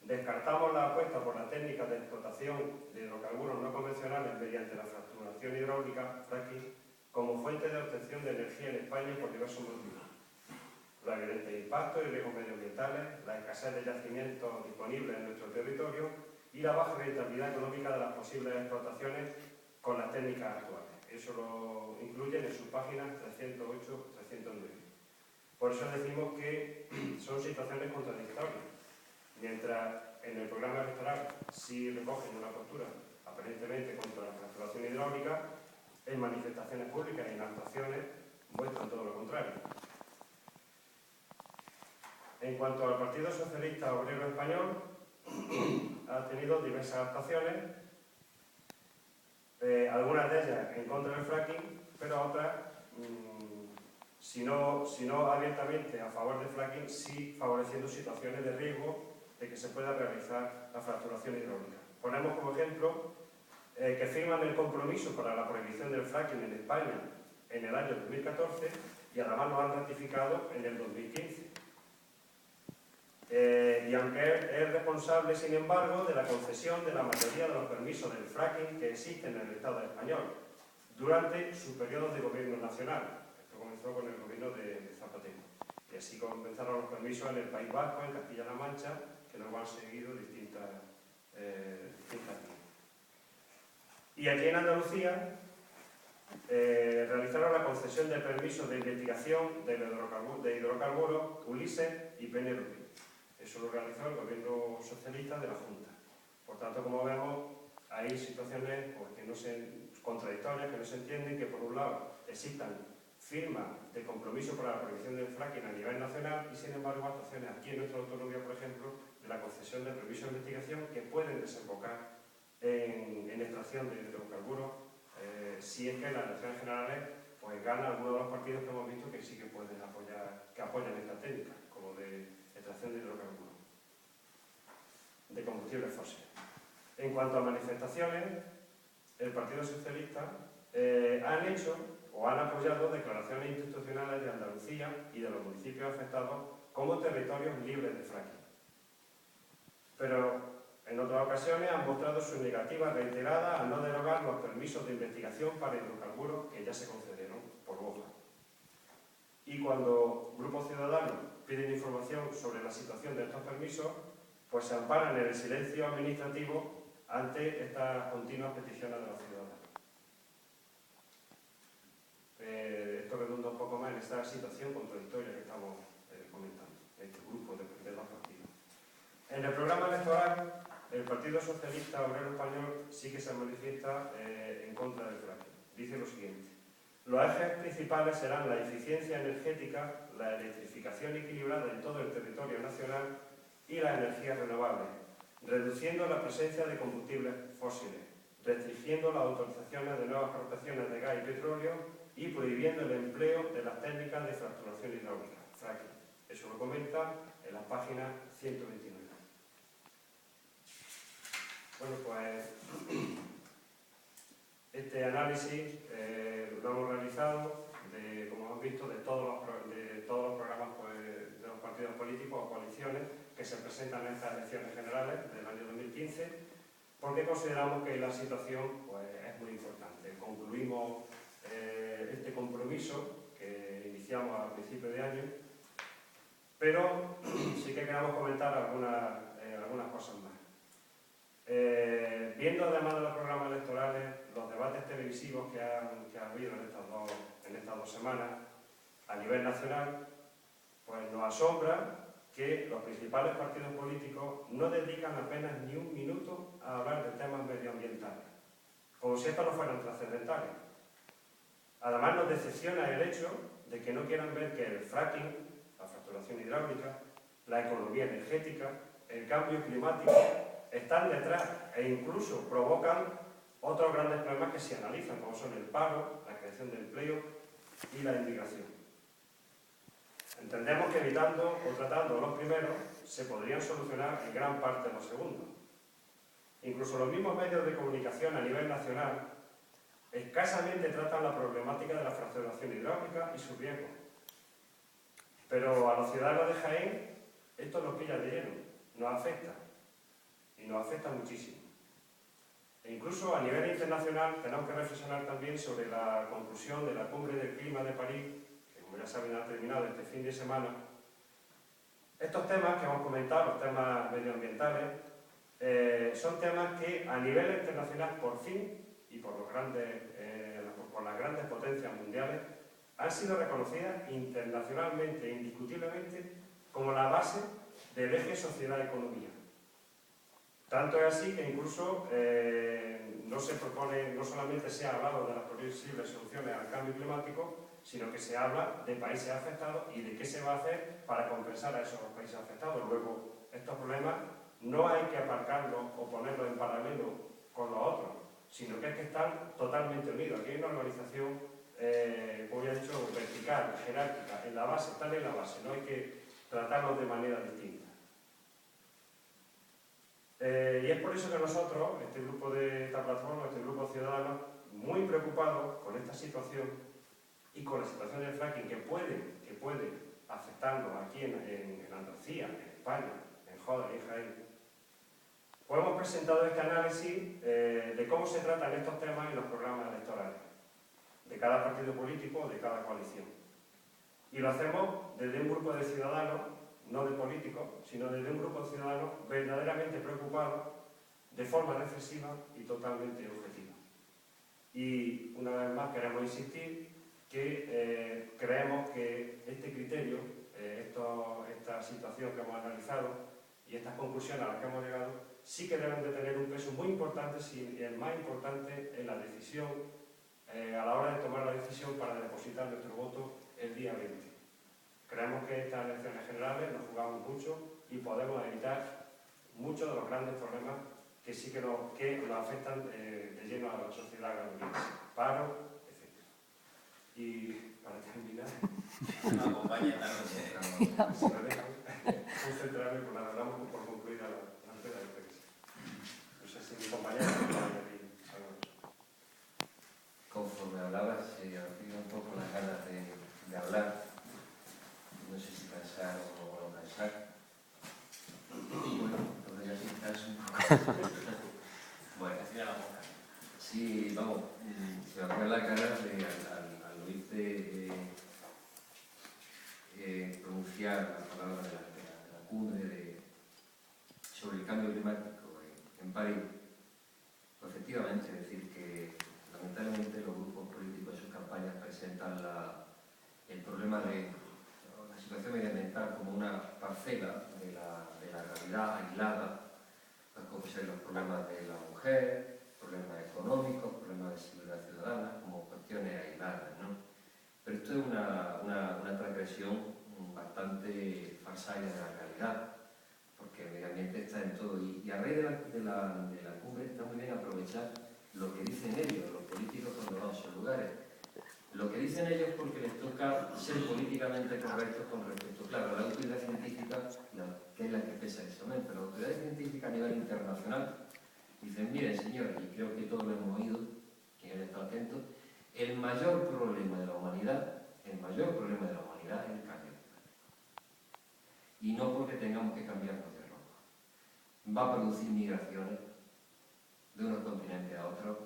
Descartamos la apuesta por la técnica de explotación de hidrocarburos no convencionales mediante la fracturación hidráulica, fracking, como fuente de obtención de energía en España por diversos motivos. Los evidentes impactos y riesgos medioambientales, la escasez de yacimientos disponibles en nuestro territorio y la baja rentabilidad económica de las posibles explotaciones con las técnicas actuales. Eso lo incluyen en sus páginas 308-309. Por eso decimos que son situaciones contradictorias. Mientras en el programa electoral sí recogen una postura aparentemente contra la fracturación hidráulica, en manifestaciones públicas y en actuaciones muestran todo lo contrario. En cuanto al Partido Socialista Obrero Español, ha tenido diversas actuaciones, algunas de ellas en contra del fracking, pero otras, si no abiertamente a favor del fracking, sí favoreciendo situaciones de riesgo de que se pueda realizar la fracturación hidráulica. Ponemos como ejemplo que firman el compromiso para la prohibición del fracking en España en el año 2014 y además lo han ratificado en el 2015. Y aunque es responsable, sin embargo, de la concesión de la mayoría de los permisos del fracking que existen en el Estado español durante su periodo de gobierno nacional. Esto comenzó con el gobierno de Zapatero. Y así comenzaron los permisos en el País Vasco, en Castilla-La Mancha, que luego han seguido distintas vías. Y aquí en Andalucía realizaron la concesión de permisos de investigación de hidrocarburos Ulises y Penélope. Eso lo realizó el gobierno socialista de la Junta. Por tanto, como vemos, hay situaciones contradictorias que no se entienden, que por un lado existan firmas de compromiso para la prohibición del fracking a nivel nacional y, sin embargo, actuaciones aquí en nuestra autonomía, por ejemplo, de la concesión de permisos de investigación que pueden desembocar en extracción de hidrocarburos, si es que en las elecciones generales pues gana alguno de los partidos que hemos visto que sí que pueden apoyan esta técnica, como de extracción de hidrocarburos, de combustibles fósiles. En cuanto a manifestaciones, el Partido Socialista han hecho o han apoyado declaraciones institucionales de Andalucía y de los municipios afectados como territorios libres de fracking. Pero en otras ocasiones han mostrado su negativa reiterada a no derogar los permisos de investigación para hidrocarburos que ya se concedieron por boca. Y cuando grupos ciudadanos piden información sobre la situación de estos permisos, pues se amparan en el silencio administrativo ante estas continuas peticiones de los ciudadanos. Esto redunda un poco más en esta situación contradictoria que estamos comentando, este grupo de los partidos. En el programa electoral, el Partido Socialista Obrero Español sí que se manifiesta en contra del fracking. Dice lo siguiente: los ejes principales serán la eficiencia energética, la electrificación equilibrada en todo el territorio nacional y las energías renovables, reduciendo la presencia de combustibles fósiles, restringiendo las autorizaciones de nuevas prospecciones de gas y petróleo y prohibiendo el empleo de las técnicas de fracturación hidráulica, fracking. Eso lo comenta en la página 129. Bueno, pues este análisis lo hemos realizado, como hemos visto, de todos los programas pues, de los partidos políticos o coaliciones que se presentan en estas elecciones generales del año 2015, porque consideramos que la situación pues, es muy importante. Concluimos este compromiso que iniciamos al principio de año, pero sí que queremos comentar algunas cosas más. Viendo además de los programas electorales, los debates televisivos que ha habido en estas dos semanas a nivel nacional, pues nos asombra que los principales partidos políticos no dedican apenas ni un minuto a hablar de temas medioambientales, como si estos no fueran trascendentales. Además nos decepciona el hecho de que no quieran ver que el fracking, la fracturación hidráulica, la economía energética, el cambio climático están detrás e incluso provocan otros grandes problemas que se analizan, como son el paro, la creación de empleo y la inmigración. Entendemos que evitando o tratando los primeros se podrían solucionar en gran parte los segundos. Incluso los mismos medios de comunicación a nivel nacional escasamente tratan la problemática de la fracturación hidráulica y sus riesgos. Pero a los ciudadanos de Jaén esto nos pilla de lleno, nos afecta. y nos afecta muchísimo. E incluso a nivel internacional tenemos que reflexionar también sobre la conclusión de la Cumbre del Clima de París, que como ya saben ha terminado este fin de semana. Estos temas que hemos comentado, los temas medioambientales, son temas que a nivel internacional por fin, y por las grandes potencias mundiales, han sido reconocidas internacionalmente, indiscutiblemente, como la base del eje sociedad-economía. Tanto es así que incluso no se propone, no solamente se ha hablado de las posibles soluciones al cambio climático, sino que se habla de países afectados y de qué se va a hacer para compensar a esos países afectados. Luego, estos problemas no hay que aparcarlos o ponerlos en paralelo con los otros, sino que es que están totalmente unidos. Aquí hay una organización, como ya he dicho, vertical, jerárquica, en la base, están en la base, no hay que tratarlos de manera distinta. Y es por eso que nosotros, esta plataforma, este grupo ciudadano, muy preocupados con esta situación y con la situación del fracking que puede afectarnos aquí en Andalucía, en España, en Joda y Jaén, pues hemos presentado este análisis de cómo se tratan estos temas en los programas electorales de cada partido político o de cada coalición. Y lo hacemos desde un grupo de ciudadanos, no de políticos, sino desde un grupo de ciudadanos verdaderamente preocupados de forma reflexiva y totalmente objetiva. Y una vez más queremos insistir que creemos que este criterio, esta situación que hemos analizado y estas conclusiones a las que hemos llegado, sí que deben de tener un peso muy importante, si el más importante, en la decisión, a la hora de tomar la decisión para depositar nuestro voto el día 20. Creemos que estas elecciones generales nos jugamos mucho y podemos evitar muchos de los grandes problemas que sí que nos afectan de lleno a la sociedad granadinense. Paro, etc. Y para terminar, si me dejan, concentrarme con la damos por concluida la rueda de prensa. No sé si mi compañera me va a añadir algo. Conforme hablabas, tenía un poco las ganas de hablar. No sé si cansar o no cansar. Bueno, entonces ya sí canso un poco. Bueno, sí, vamos, se me pone la cara al oírte pronunciar la palabra de la cumbre sobre el cambio climático en París. Pues efectivamente, es decir, que lamentablemente los grupos políticos en sus campañas presentan el problema de la situación medioambiental como una parcela de la realidad aislada, pues como ser los problemas de la mujer, problemas económicos, problemas de seguridad ciudadana, como cuestiones aisladas, ¿no? Pero esto es una transgresión bastante falsaria de la realidad, porque el medio ambiente está en todo. Y a raíz de la cumbre está muy bien aprovechar lo que dicen ellos, los políticos cuando van a sus lugares. Lo que dicen ellos porque les toca ser políticamente correctos con respecto, claro, a la autoridad científica, que es la que pesa en ese momento. La autoridad científica a nivel internacional dicen, miren señores, y creo que todos lo hemos oído, quien está atento, el mayor problema de la humanidad es el cambio climático. Y no porque tengamos que cambiarnos de ropa. Va a producir migraciones de unos continentes a otros,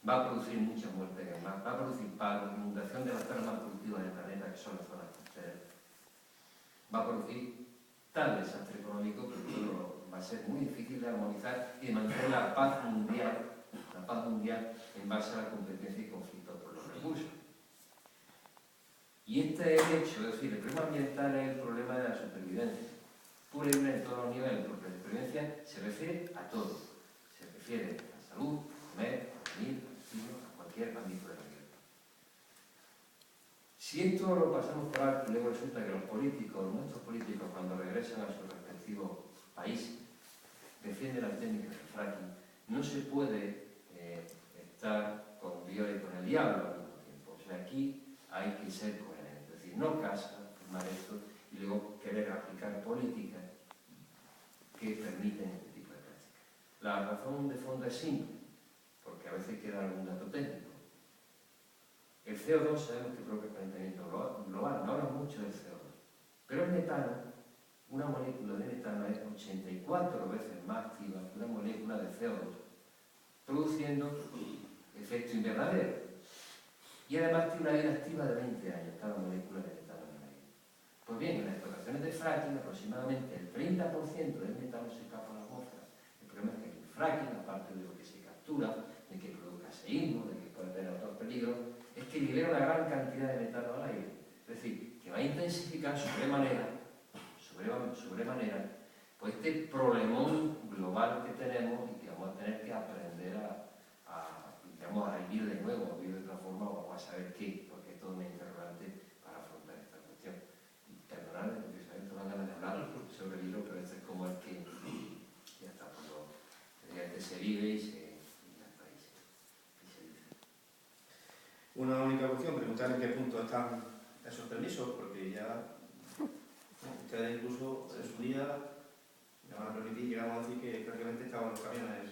va a producir muchas muertes en el mar, va a producir paro, inundación de las zonas más productivas del planeta, que son las zonas costeras. Va a producir tal desastre económico que va a ser muy difícil de armonizar y de mantener la paz mundial en base a la competencia y conflicto por los recursos. Y este hecho, es decir, el problema ambiental es el problema de la supervivencia. Pura y dura en todos los niveles, porque la supervivencia se refiere a todo. Se refiere a la salud, a comer, a dormir, a cualquier ámbito de la vida. Si esto lo pasamos por alto y luego resulta que los políticos, nuestros políticos, cuando regresan a sus respectivos países, defienden las técnicas del fracking, no se puede estar con Dios y con el diablo al mismo tiempo. O sea, aquí hay que ser coherente. Es decir, no casa firmar esto y luego querer aplicar políticas que permiten este tipo de prácticas. La razón de fondo es simple, porque a veces queda algún dato técnico. El CO2 sabemos que provoca calentamiento global, no hablamos mucho del CO2, pero el metano, una una molécula de metano es 84 veces más activa que una molécula de CO2, produciendo efecto invernadero. Y además tiene una vida activa de 20 años cada molécula de metano en el aire. Pues bien, en las explotaciones de fracking aproximadamente el 30% del metano se escapa a la atmósfera. El problema es que el fracking, aparte de lo que se captura, de que produzca seísmo, de que puede tener otros peligros, es que libera una gran cantidad de metano al aire. Es decir, que va a intensificar sobremanera pues este problemón global que tenemos y que vamos a tener que aprender a vivir de nuevo, a vivir de otra forma o a saber qué, porque es todo un interrogante para afrontar esta cuestión. Y perdonadme, porque sabéis que me dan ganas de hablar sobre el libro, pero este es como el que ya está, que se vive y ya está, y se dice. Una única cuestión, preguntar en qué punto están esos permisos, porque ya ustedes incluso en su día me van a permitir, llegamos a decir que prácticamente estaban los camiones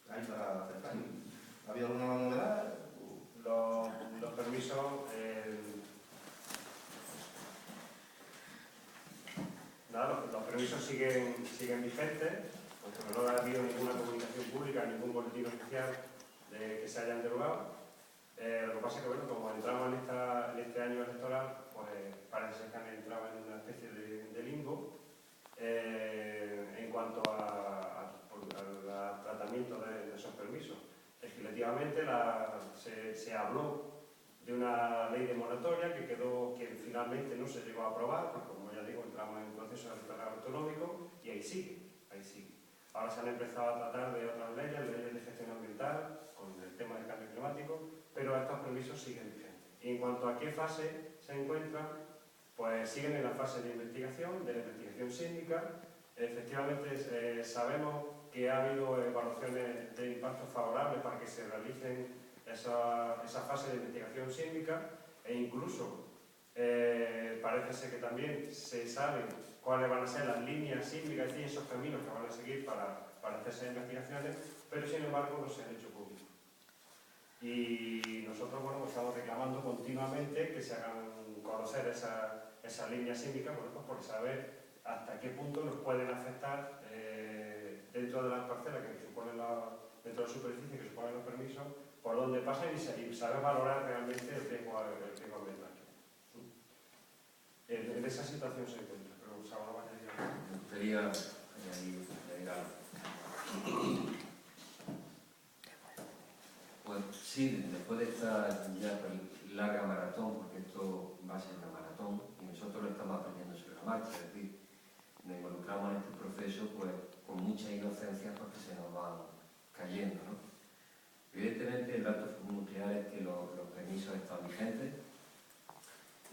ahí para hacer fracking. ¿Ha habido alguna novedad? Los permisos, los permisos siguen vigentes, porque no ha habido ninguna comunicación pública, ningún boletín oficial de que se hayan derogado. Lo que pasa es que, bueno, como entramos en este año electoral, pues parece ser que han entrado en una especie de limbo en cuanto al tratamiento de esos permisos. Legislativamente se habló de una ley de moratoria que finalmente no se llegó a aprobar, porque como ya digo, entramos en un proceso electoral autonómico y ahí sigue. Ahora se han empezado a tratar de otras leyes de gestión ambiental, con el tema del cambio climático, pero estos permisos siguen vigentes. Y en cuanto a qué fase se encuentran, pues siguen en la fase de la investigación sísmica. Efectivamente, sabemos que ha habido evaluaciones de impacto favorables para que se realicen esa fase de investigación sísmica e incluso parece ser que también se sabe cuáles van a ser las líneas sísmicas, es decir, esos caminos que van a seguir para hacer esas investigaciones, pero sin embargo no se han hecho públicos. Y nosotros, bueno, estamos reclamando continuamente que se hagan conocer esas líneas sísmicas, bueno, pues por saber hasta qué punto nos pueden afectar dentro de las parcelas que suponen dentro de la superficie que suponen los permisos, por dónde pasan y saber valorar realmente el riesgo ambiental. En esa situación se encuentra, pero Salvador va a decir algo. Me gustaría añadir algo. Pues sí, después de esta ya larga maratón, porque esto va a ser una maratón, y nosotros lo estamos aprendiendo sobre la marcha, es decir, nos involucramos en este proceso pues con mucha inocencia porque se nos van cayendo, ¿no? Evidentemente el dato nuclear es que los permisos están vigentes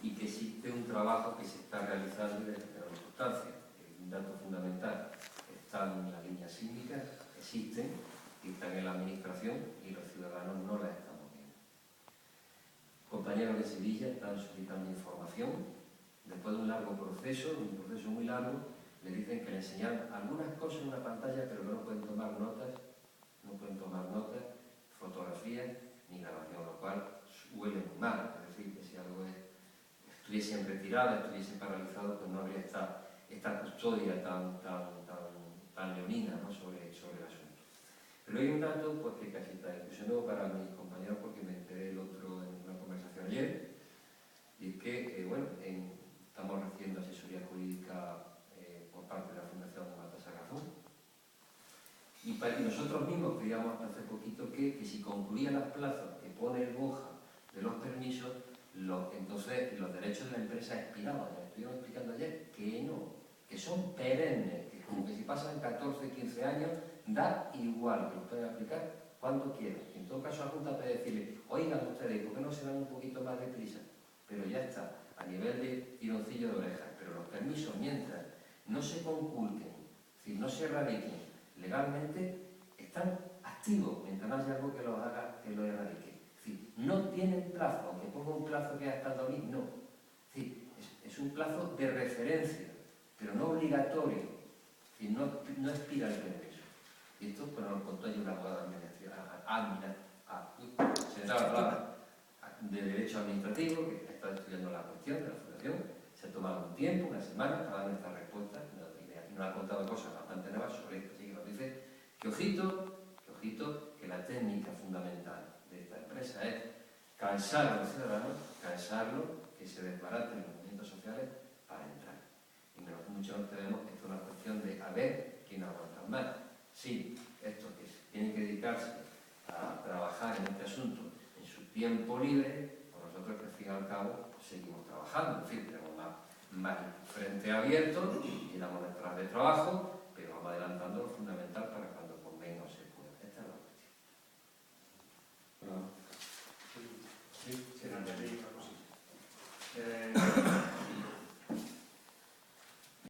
y que existe un trabajo que se está realizando y de gran importancia. Un dato fundamental: están las líneas sísmicas, existen, y están en la administración y los ciudadanos no las estamos viendo. Compañeros de Sevilla están solicitando información. Después de un largo proceso, muy largo, le dicen que le enseñan algunas cosas en una pantalla, pero no pueden tomar notas, fotografías ni grabación, lo cual huele muy mal. Es decir, que si algo estuviese en retirada, estuviese paralizado, pues no habría esta custodia tan leonina, ¿no?, sobre el asunto. Pero hay un dato pues, que casi está incluso nuevo para mis compañeros, porque me enteré el otro en una conversación ayer, y es que, estamos recibiendo asesoría jurídica por parte de la Fundación Baltasar Garzón, y nosotros mismos pedíamos hasta hace poquito que si concluían las plazas que pone el BOJA de los permisos, entonces los derechos de la empresa expiraban. Les estuvieron explicando ayer que no, que son perennes, que como que si pasan 14, 15 años, da igual, que los pueden aplicar cuando quieran. En todo caso, la Junta puede decirle: oigan ustedes, ¿por qué no se dan un poquito más de prisa? Pero ya está, a nivel de tironcillo de orejas. Pero los permisos, mientras no se conculquen, es decir, no se erradiquen legalmente, están activos, mientras no haya algo que los haga que lo erradique. Es decir, no tienen plazo, aunque ponga un plazo que hasta el 2000, no. Es decir, es un plazo de referencia, pero no obligatorio. Es decir, no expira el permiso. Y esto pues, nos lo contó ayer una abogada de Derecho Administrativo, que está estudiando la cuestión de la Fundación. Se Se tomaron un tiempo, una semana, para dar esta respuesta, y nos ha contado cosas bastante nuevas sobre esto. Así que nos dice que ojito, que la técnica fundamental de esta empresa es cansar a los ciudadanos, que se desbaraten los movimientos sociales para entrar. Y mucho nos tenemos que esto es una cuestión de a ver quién aguanta más. Sí, estos que tienen que dedicarse a trabajar en este asunto en su tiempo libre, pues nosotros que al fin y al cabo seguimos trabajando, en fin, tenemos más frente abierto, llenamos nuestras horas de trabajo, pero vamos adelantando lo fundamental